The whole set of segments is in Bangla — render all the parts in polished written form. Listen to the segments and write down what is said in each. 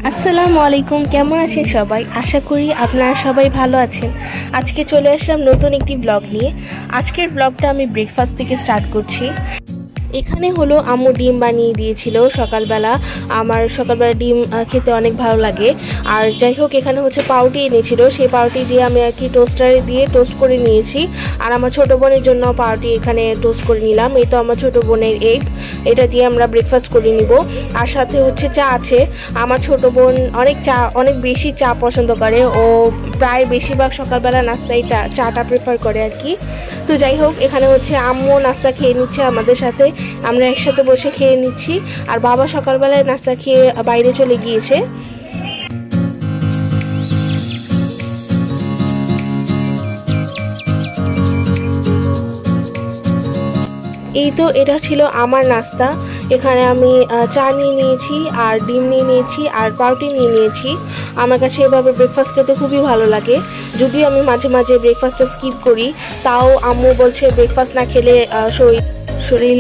আসসালামু আলাইকুম, কেমন আছেন সবাই? আশা করি আপনারা সবাই ভালো আছেন। আজকে চলে আসলাম নতুন একটি ব্লগ নিয়ে। আজকের ব্লগটা আমি ব্রেকফাস্ট থেকে স্টার্ট করছি। এখানে হলো আম্মু ডিম বানিয়ে দিয়েছিল সকালবেলা। আমার সকালবেলা ডিম খেতে অনেক ভালো লাগে। আর যাই হোক, এখানে হচ্ছে পাউরুটি এনেছিল, সেই পাউরুটি দিয়ে আমি আর কি টোস্টারে দিয়ে টোস্ট করে নিয়েছি। আর আমার ছোটো বোনের জন্য পাউরুটি এখানে টোস্ট করে নিলাম। এই তো আমার ছোটো বোনের এগ, এটা দিয়ে আমরা ব্রেকফাস্ট করে নিব। আর সাথে হচ্ছে চা আছে। আমার ছোটো বোন অনেক বেশি চা পছন্দ করে। ও প্রায় বেশিরভাগ সকালবেলা নাস্তায় চাটা প্রেফার করে আর কি। তো যাই হোক, এখানে হচ্ছে আম্মু নাস্তা খেয়ে নিচ্ছে আমাদের সাথে, আমরা একসাথে বসে খেয়ে নিচ্ছি। আর বাবা সকালবেলায় নাস্তা খেয়ে বাইরে চলে গিয়েছে। এই তো এটা ছিল আমার নাস্তা। এখানে আমি চা নিয়ে নিয়েছি, আর ডিম নিয়ে নিয়েছি, আর পাউরুটি নিয়ে নিয়েছি। আমার কাছে এভাবে ব্রেকফাস্ট খেতে খুবই ভালো লাগে। যদিও আমি মাঝে মাঝে ব্রেকফাস্টটা স্কিপ করি, তাও আম্মু বলছে ব্রেকফাস্ট না খেলে শরীর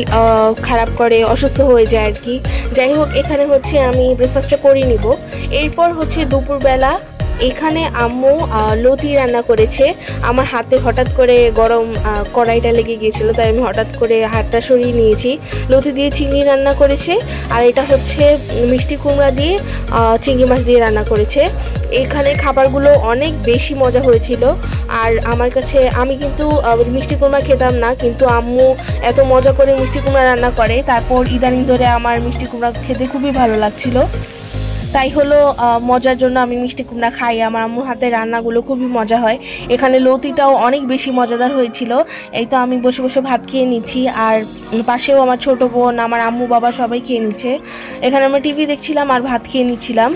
খারাপ করে, অসুস্থ হয়ে যায় আর কি। যাই হোক, এখানে হচ্ছে আমি ব্রেকফাস্টটা করে নিব। এরপর হচ্ছে দুপুরবেলা এখানে আম্মু লতি রান্না করেছে। আমার হাতে হঠাৎ করে গরম কড়াইটা লেগে গিয়েছিল, তাই আমি হঠাৎ করে হাতটা সরিয়ে নিয়েছি। লতি দিয়ে চিংড়ি রান্না করেছে, আর এটা হচ্ছে মিষ্টি কুমড়া দিয়ে চিংড়ি মাছ দিয়ে রান্না করেছে। এখানে খাবারগুলো অনেক বেশি মজা হয়েছিল। আর আমার কাছে, আমি কিন্তু মিষ্টি কুমড়া খেতাম না, কিন্তু আম্মু এত মজা করে মিষ্টি কুমড়া রান্না করে, তারপর ইদানিং ধরে আমার মিষ্টি কুমড়া খেতে খুবই ভালো লাগছিল। তাই হলো মজার জন্য আমি মিষ্টি কুমড়া খাই। আমার আম্মুর হাতে রান্নাগুলো খুবই মজা হয়। এখানে লতিটাও অনেক বেশি মজাদার হয়েছিল। এই তো আমি বসে বসে ভাত খেয়ে নিচ্ছি, আর পাশেও আমার ছোট বোন, আমার আম্মু বাবা সবাই খেয়ে নিচ্ছে। এখানে আমরা টিভি দেখছিলাম আর ভাত খেয়ে নিচ্ছিলাম।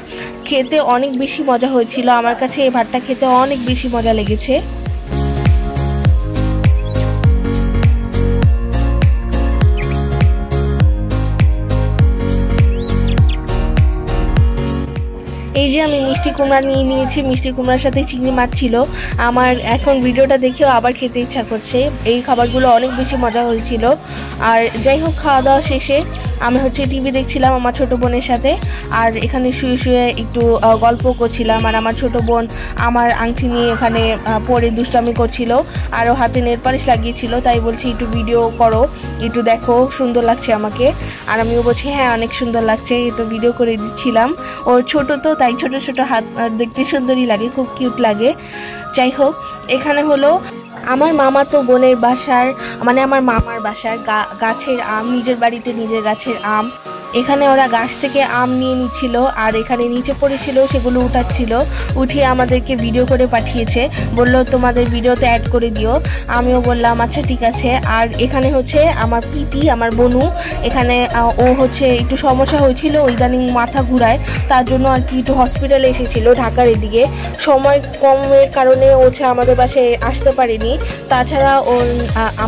খেতে অনেক বেশি মজা হয়েছিল। আমার কাছে এই ভাতটা খেতে অনেক বেশি মজা লেগেছে। এই যে আমি মিষ্টি কুমড়া নিয়ে নিয়েছি, মিষ্টি কুমড়ার সাথে চিংড়ি মাছ ছিল। আমার এখন ভিডিওটা দেখেও আবার খেতে ইচ্ছা করছে। এই খাবারগুলো অনেক বেশি মজা হয়েছিল। আর যাই হোক, খাওয়া দাওয়া শেষে আমি হচ্ছে টিভি দেখছিলাম আমার ছোটো বোনের সাথে, আর এখানে শুয়ে শুয়ে একটু গল্প করছিলাম। আর আমার ছোটো বোন আমার আংটি নিয়ে এখানে পরে দুষ্টামি করছিল, আরও হাতে নেল পালিশ লাগিয়েছিল। তাই বলছি একটু ভিডিও করো, একটু দেখো সুন্দর লাগছে আমাকে। আর আমিও বলছি হ্যাঁ অনেক সুন্দর লাগছে, এই তো ভিডিও করে দিচ্ছিলাম। ওর ছোটো তো, তাই ছোট ছোট হাত দেখতে সুন্দরই লাগে, খুব কিউট লাগে। যাই হোক, এখানে হলো আমার মামাতো বোনের বাসার, মানে আমার মামার বাসার গাছের আম, নিজের বাড়িতে নিজের গাছের আম। এখানে ওরা গাছ থেকে আম নিয়ে নিচ্ছিল, আর এখানে নিচে পড়েছিল, সেগুলো উঠাচ্ছিল। উঠিয়ে আমাদেরকে ভিডিও করে পাঠিয়েছে, বললো তোমাদের ভিডিওতে অ্যাড করে দিও। আমিও বললাম আচ্ছা ঠিক আছে। আর এখানে হচ্ছে আমার পিতি, আমার বোনু, এখানে ও হচ্ছে একটু সমস্যা হয়েছিল, ইদানিং মাথা ঘুরায়, তার জন্য আর কি একটু হসপিটালে এসেছিল ঢাকার এদিকে। সময় কমের কারণে হচ্ছে আমাদের বাসায় আসতে পারেনি। তাছাড়া ওর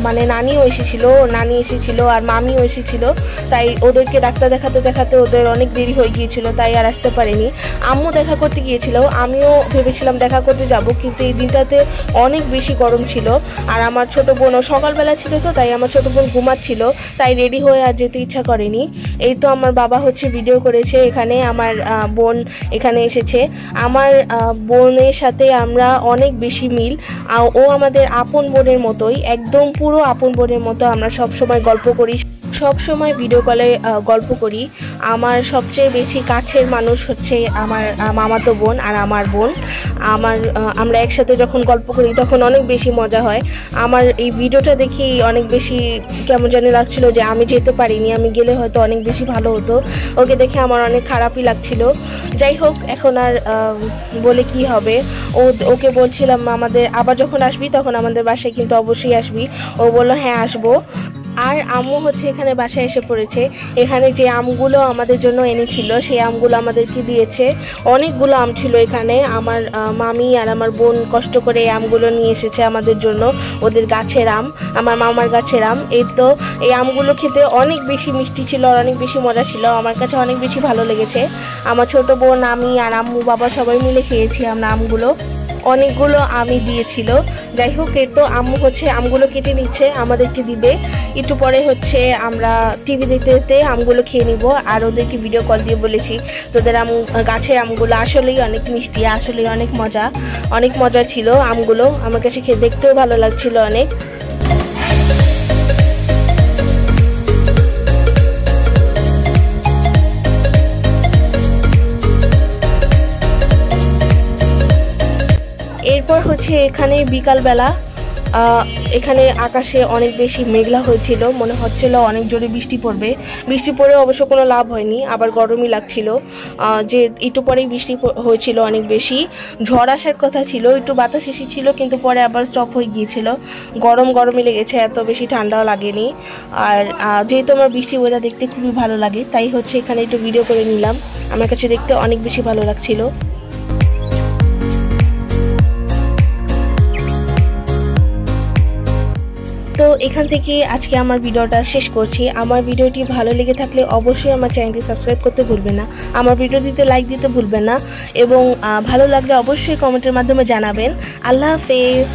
মানে নানিও এসেছিল, নানি এসেছিল, আর মামিও এসেছিল। তাই ওদেরকে ডাক্তার দেখাতে দেখাতে ওদের অনেক দেরি হয়ে গিয়েছিল, তাই আর আসতে পারেনি। আম্মু দেখা করতে গিয়েছিল, আমিও ভেবেছিলাম দেখা করতে যাব, কিন্তু এই দিনটাতে অনেক বেশি গরম ছিল। আর আমার ছোটো বোনও সকালবেলা ছিল, তো তাই আমার ছোটো বোন ঘুমাচ্ছিল, তাই রেডি হয়ে আর যেতে ইচ্ছা করেনি। এই তো আমার বাবা হচ্ছে ভিডিও করেছে। এখানে আমার বোন এখানে এসেছে। আমার বোনের সাথে আমরা অনেক বেশি মিল। ও আমাদের আপন বোনের মতোই, একদম পুরো আপন বোনের মতো। আমরা সব সময় গল্প করি, সব সময় ভিডিও কলে গল্প করি। আমার সবচেয়ে বেশি কাছের মানুষ হচ্ছে আমার মামাতো বোন আর আমার বোন। আমরা একসাথে যখন গল্প করি তখন অনেক বেশি মজা হয়। আমার এই ভিডিওটা দেখি অনেক বেশি কেমন জানি লাগছিল যে আমি যেতে পারিনি, আমি গেলে হয়তো অনেক বেশি ভালো হতো। ওকে দেখে আমার অনেক খারাপই লাগছিল। যাই হোক, এখন আর বলে কি হবে। ওকে বলছিলাম আমাদের আবার যখন আসবি তখন আমাদের বাসায় কিন্তু অবশ্যই আসবি। ও বললো হ্যাঁ আসবো। আর আম্মু হচ্ছে এখানে বাসায় এসে পড়েছে। এখানে যে আমগুলো আমাদের জন্য এনেছিল, সেই আমগুলো আমাদেরকে দিয়েছে। অনেকগুলো আম ছিল এখানে। আমার মামি আর আমার বোন কষ্ট করে এই আমগুলো নিয়ে এসেছে আমাদের জন্য, ওদের গাছের আম, আমার মামার গাছের আম। এই তো এই আমগুলো খেতে অনেক বেশি মিষ্টি ছিল আর অনেক বেশি মজা ছিল। আমার কাছে অনেক বেশি ভালো লেগেছে। আমার ছোট বোন, আমি আর আম্মু বাবা সবাই মিলে খেয়েছি আমরা আমগুলো। অনেকগুলো আমি দিয়েছিল। যাই হোক, এর তো আম্মু হচ্ছে আমগুলো কেটে নিচ্ছে, আমাদেরকে দিবে। একটু পরে হচ্ছে আমরা টিভি দেখতে দেখতে আমগুলো খেয়ে নিব। আর ওদেরকে ভিডিও কল দিয়ে বলেছি তোদের গাছের আমগুলো আসলেই অনেক মিষ্টি, আসলেই অনেক মজা ছিল আমগুলো। আমার কাছে খেয়ে দেখতেও ভালো লাগছিল অনেক। এরপর হচ্ছে এখানে বিকালবেলা এখানে আকাশে অনেক বেশি মেঘলা হয়েছিল, মনে হচ্ছিল অনেক জোরে বৃষ্টি পড়বে। বৃষ্টি পড়ে অবশ্য কোনো লাভ হয়নি, আবার গরমই লাগছিল। যে একটু পরেই বৃষ্টি হয়েছিল অনেক বেশি, ঝড় আসার কথা ছিল, একটু বাতাস এসেছিল কিন্তু পরে আবার স্টপ হয়ে গিয়েছিল। গরমই লেগেছে, এত বেশি ঠান্ডাও লাগেনি। আর যেহেতু আমার বৃষ্টি ওয়েদার দেখতে খুবই ভালো লাগে, তাই হচ্ছে এখানে একটু ভিডিও করে নিলাম। আমার কাছে দেখতে অনেক বেশি ভালো লাগছিল। তো এখান থেকে আজকে আমার ভিডিওটা শেষ করছি। আমার ভিডিওটি ভালো লেগে থাকলে অবশ্যই আমার চ্যানেলটি সাবস্ক্রাইব করতে ভুলবেন না, আমার ভিডিওটিতে লাইক দিতে ভুলবেন না, এবং ভালো লাগলে অবশ্যই কমেন্টের মাধ্যমে জানাবেন। আল্লাহ হাফেজ।